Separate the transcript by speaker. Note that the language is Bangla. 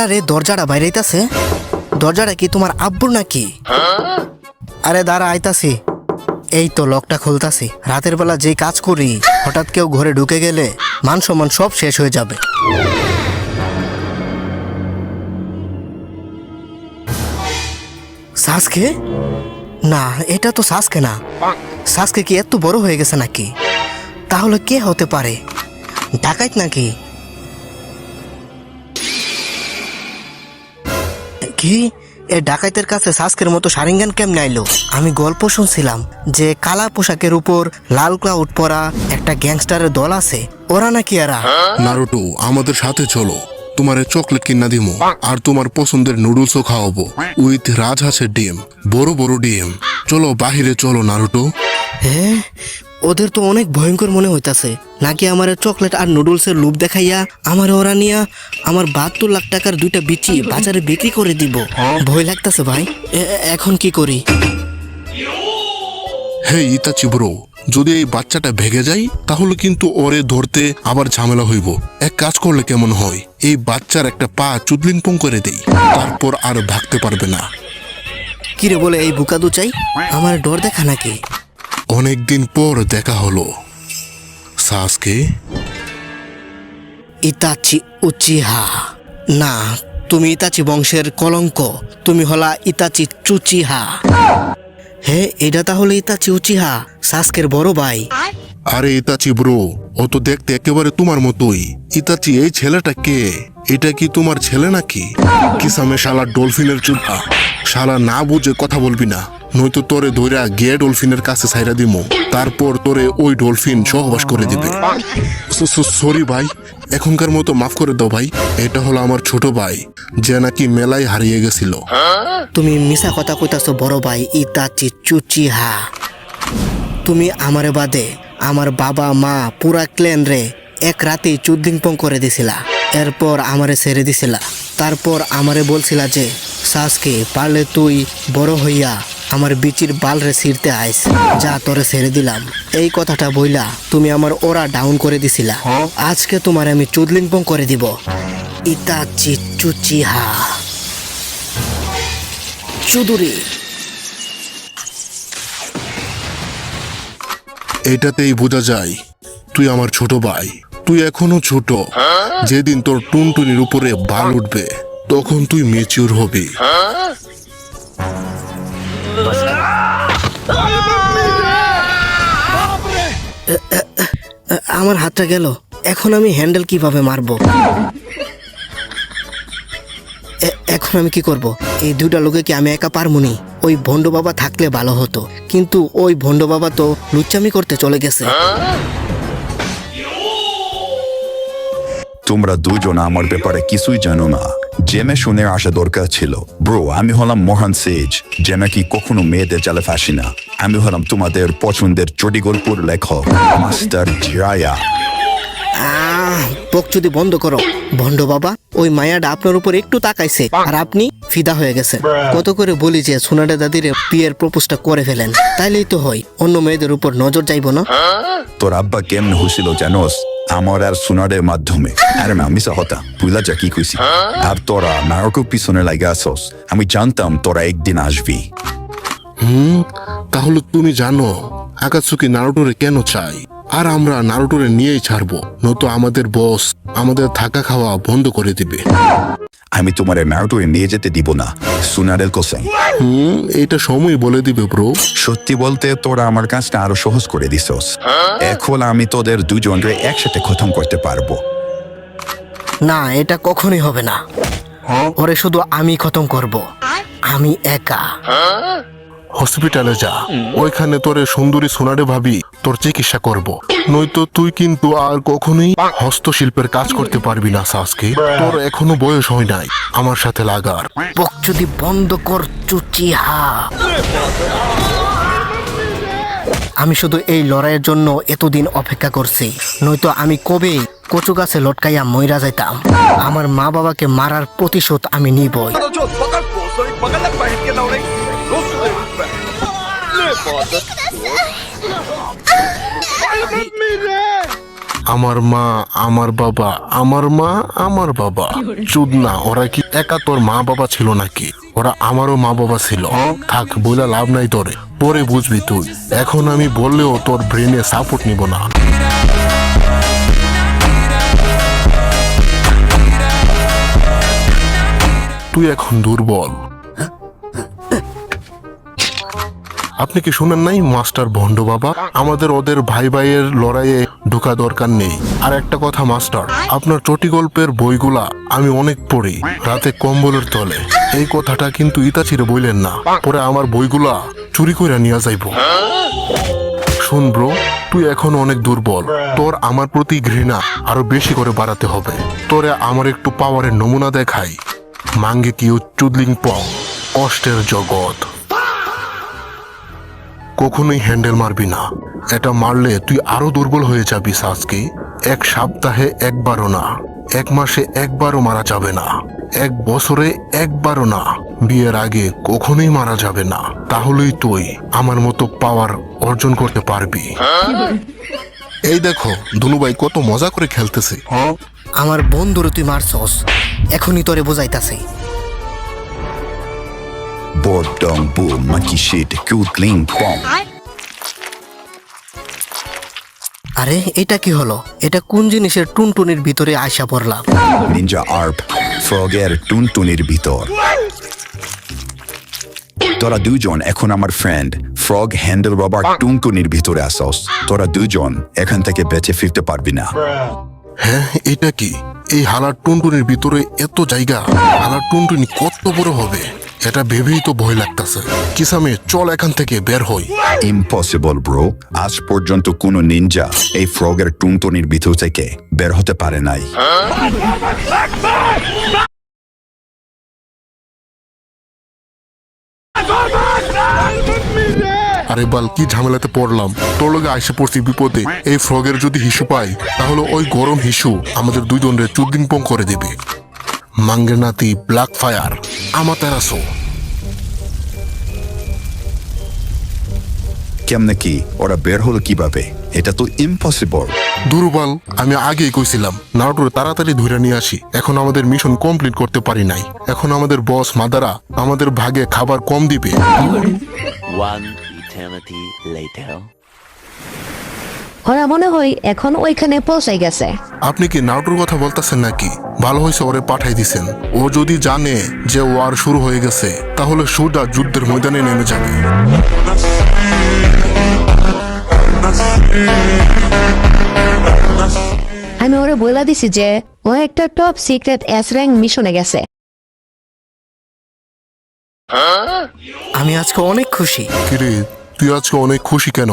Speaker 1: আরে দরজাটা বাইরেইতাছে। দরজাটা কি তোমার আব্বুর নাকি? আরে দাঁড়া, আইতাছি। এই তো লকটা খুলতাছি। রাতের বেলা যে কাজ করি, হঠাৎ কেউ ঘরে ঢুকে গেলে মান সম্মান সব শেষ হয়ে যাবে। সাসকে? না, এটা তো সাসকে না। সাসকে কি এত বড় হয়ে গেছে নাকি? তাহলে কে হতে পারে? ডাকাইত নাকি? কি এ ডাকাইতের কাছে সাসকের মতো সারিঙ্গান কেমনে আইলো? আমি গল্প শুনছিলাম যে কালা পোশাকের উপর লাল ক্লাউড পরা একটা গ্যাংস্টারের দল আছে। ওরা নাকি এরা?
Speaker 2: নারুটো, আমাদের সাথে চলো, তোমার চকলেট কিনা দিমো আর তোমার পছন্দের নুডলসও খাওয়াবো উইথ রাজহাঁসের ডিম, বড় বড় ডিম। চলো বাহিরে চলো নারুটো।
Speaker 1: হ্যাঁ, ওদের তো অনেক ভয়ঙ্কর মনে হইতাছে। নাকি আমার চকলেট আর নুডলসের লোভ দেখাইয়া আমার ওরা নিয়া আমার 72 লাখ টাকার দুইটা বিচি বাজারে বিক্রি করে দিব। ভয় লাগতাছে ভাই। এখন কি করি?
Speaker 2: হে ইতাচি ব্রো, যদি এই বাচ্চাটা ভেগে যায় তাহলে কিন্তু ওরে ধরতে আবার ঝামেলা হইব। এক কাজ করলে কেমন হয়, এই বাচ্চার একটা পা চুদলিংপং করে দেই, তারপর আর ভাগতে পারবে না।
Speaker 1: কিরে বলে এই বুকাদু চাই? আমার ডর দেখা নাকি?
Speaker 2: অনেকদিন পর দেখা হলো সাসকে।
Speaker 1: Itachi Uchiha? না, তুমি ইতাচি বংশের কলঙ্ক। তুমি হলা ইতাচি চুচিহা। হে, এটা তাহলে ইতাচি উচিহা, সাসকের বড় ভাই।
Speaker 2: আরে ইতাচি ব্রো, ও তো দেখতে একেবারে তোমার মতোই। ইতাচি, এই ছেলেটা কে? এটা কি তোমার ছেলে নাকি? কিসামে শালা ডলফিনের চুদা, শালা না বুঝে কথা বলবি না, নয়তো তোরে ধইরা গিয়ে ডলফিনের কাছে ছাইরা দিমো, তারপর তোরে ওই ডলফিন সহবাস করে দিবে। সরি ভাই, এখনকার মতো মাফ করে দাও ভাই। এটা হলো আমার ছোট ভাই, যে নাকি মেলায় হারিয়ে গেছিল।
Speaker 1: তুমি মিছা কথা কইতাছো বড় ভাই ইতাচি চুচিহা। তুমি আমারে বাদে আমার বাবা মা পুরা ক্লেন রে এক রাতেই চুদ্দিংপং করে দিছিলা। এরপর আমারে ছেড়ে দিছিলা। তারপর আমারে বলছিলা যে সাসকে পারলে তুই বড় হইয়া আমার বিচির বাল রে ছিঁড়তে আইস, যা তোরে ছেড়ে দিলাম। এই কথাটা বইলা তুমি আমার ওরা ডাউন করে দিছিলা। আজকে তোমার আমি চুদলিংপং করে দিব। ইতাচি চুচিহা চুদুরি।
Speaker 2: এটাতেই বোঝা যায় তুই আমার ছোট ভাই। তুই এখনো ছোট, যেদিন তোর টুনটুনির উপরে বাল উঠবে তখন তুই ম্যাচিউর হবি।
Speaker 1: আমার হাতটা গেল, এখন আমি হ্যান্ডেল কিভাবে মারবো? এখন আমি কি করব? এই দুইটা লোকে কি আমি একা পারমুনি? ওই ভণ্ড বাবা থাকলে ভালো হতো, কিন্তু ওই ভণ্ড বাবা তো লুচ্চামি করতে চলে গেছে।
Speaker 3: তোমরা দুজন আমার ব্যাপারে কিছুই জানো না। জেমে শুনে আসা দরকার ছিল। ব্রো, আমি হলাম মহান সেজ, যে নাকি কখনো মেয়েদের জালে ফাঁসি না। আমি হলাম তোমাদের পছন্দের চটি গল্পর লেখক মাস্টার জিরায়া।
Speaker 1: বকচুদি বন্ধ করো ভণ্ড বাবা। ওই মায়াটা আপনার উপর একটু তাকাইছে আর আপনি ফিদা হয়ে গেছে। কত করে বলি যে সোনাডা দাদির বিয়ের প্রপোজটা করে ফেলেন, তাইলেই তো হয়, অন্য মেয়েদের উপর নজর যাইব না।
Speaker 3: তোর আব্বা কেমন হয়েছিল জানোস? আমার আর সোনারের মাধ্যমে। আরে না, মিশা হতা, বুঝলা যা কি কইছি। আর তোরা নারকের পিছনে লাগে আসস। আমি জানতাম তোরা একদিন আসবি।
Speaker 2: তাহলে তুমি জানো আকাতসুকি নারুটোরে কেন চাই? আর আমরা নারুটোরে নিয়েই ছাড়বো, নয়তো আমাদের বস আমাদের থাকা খাওয়া বন্ধ করে দিবে।
Speaker 3: আমি তোমার নারুটোরে নিয়ে যেতে দিব না, সোনারের কোসাই।
Speaker 2: এটা সময় বলে দিবে ব্রো।
Speaker 3: সত্যি বলতে তোরা আমার কাজটা আরো সহজ করে দিছস। এখন আমি তোদের দুজনকে একসাথে খতম করতে পারবো।
Speaker 1: না, এটা কখনোই হবে না। ওরে শুধু আমি খতম করব, আমি একা।
Speaker 2: হসপিটালে যা, ওইখানে তোরে সুন্দরী সোনারে ভাবি তোর চিকিৎসা করব, নয়তো তুই কিন্তু আর কখনোই হস্তশিল্পের কাজ করতে পারবি না সাসকে। তোর এখনো বয়স হয় নাই আমার সাথে লাগার।
Speaker 1: বকচুদি বন্ধ কর চুচিহা। আমি শুধু এই লড়াইয়ের জন্য এতদিন অপেক্ষা করছি, নয়তো আমি কবে কচু গাছে লটকাইয়া মইরা যাইতাম। আমার মা বাবাকে মারার প্রতিশোধ আমি নিবই।
Speaker 2: আমার মা, আমার বাবা, আমার মা, আমার বাবা। চুদনা, ওরা কি একা তোর মা বাবা ছিল নাকি? ওরা আমারও মা বাবা ছিল। থাক, বইলা লাভ নাই তোরে, পরে বুঝবি তুই। এখন আমি বললেও তোর ব্রেনে সাপোর্ট নিব না। তুই এখন দুর্বল। আপনি কি শুনেন নাই মাস্টার ভন্ড বাবা? আমাদের ওদের ভাই ভাইয়ের লড়াইয়ে ঢোকা দরকার নেই। আর একটা কথা মাস্টার, আপনার চটি গল্পের বইগুলা আমি অনেক পড়ি রাতে কম্বলের তলে। এই কথাটা কিন্তু ইতাচিরে বইলেন না, পরে আমার বইগুলা চুরি করে নিয়ে যাইব। শুন ব্রো, তুই এখন অনেক দুর্বল। তোর আমার প্রতি ঘৃণা আরো বেশি করে বাড়াতে হবে। তোরে আমার একটু পাওয়ারের নমুনা দেখাই। মাঙ্গে কি চুদলিং পং, কষ্টের জগৎ। কখনোই হ্যান্ডেল মারবি না। এটা মারলে তুই আরো দুর্বল হয়ে যাবি সাসকি। এক সপ্তাহে একবারও না, এক মাসে একবারও মারা যাবে না, এক বছরে একবারও না, বিয়ের আগে কখনোই মারা যাবে না। তাহলেই তুই আমার মতো পাওয়ার অর্জন করতে পারবি। এই দেখো দুনুভাই কত মজা করে খেলতেছে।
Speaker 1: আমার বন্ধুরে তুই মারছস, এখনই তোরে বোঝাইতাছে।
Speaker 3: Bordong bu monkey shit cutling pong.
Speaker 1: আরে এটা কি হলো? এটা কোন জিনিসের টুনটুনির ভিতরে আয়সা পড়লাম?
Speaker 3: Ninja Arp ফ্রগের টুনটুনির ভিতর। তোরা দুজন এখন আমার ফ্রেন্ড ফ্রগ হ্যান্ডেল রবার টুনটুনির ভিতরে আসস। তোরা দুজন এখান থেকে বেঁচে ফিরতে পারবি না।
Speaker 2: হ্যাঁ, এটা কি? এই হালার টুনটুনির ভিতরে এত জায়গা? হালার টুনটুনি কত বড় হবে? এটা ভেবেই তো ভয় লাগতেছে। কিসামে, চল এখান থেকে বের হই।
Speaker 3: ইম্পসিবল ব্রো, আজ পর্যন্ত কোনো নিনজা এই ফ্রগের টুনটুনির ভিতর থেকে বের হতে পারে নাই।
Speaker 2: আরে বাল, কি ঝামেলাতে পড়লাম। তোর লগে আইসে পড়ছি বিপদে। এই ফ্রগের যদি হিসু পাই, তাহলে ওই গরম হিসু আমাদের দুইজনের চুদ্দিং পং করে দেবে। মাঙ্গের নাতি ব্ল্যাক ফায়ার আমাতেরাসো।
Speaker 3: কেমনে কি ওরা বের হলো কিভাবে? এটা তো ইম্পসিবল।
Speaker 2: দুর্বল, আমি আগেই কইছিলাম নারুটোরে তাড়াতাড়ি ধরে নিয়ে আসি। এখন আমাদের মিশন কমপ্লিট করতে পারি নাই। এখন আমাদের বস মাদারা আমাদের ভাগে খাবার কম দিবে।
Speaker 4: One eternity later.
Speaker 5: ওরা মনে হয় এখন ওইখানে পৌঁছাই গেছে।
Speaker 2: আপনি কি নারুটোর কথা বলতেছেন নাকি? ভালো হয়েছে ওরে পাঠাই দিছেন। ও যদি জানে যে ওয়ার শুরু হয়ে গেছে, তাহলে সোজা যুদ্ধের ময়দানে নেমে যাবে।
Speaker 5: আমি ওরে বলে দিছি যে ও একটা টপ সিক্রেট এস র্যাঙ্ক মিশনে গেছে।
Speaker 1: আমি আজকে অনেক খুশি।
Speaker 2: কিরে, তুই আজকে অনেক খুশি কেন?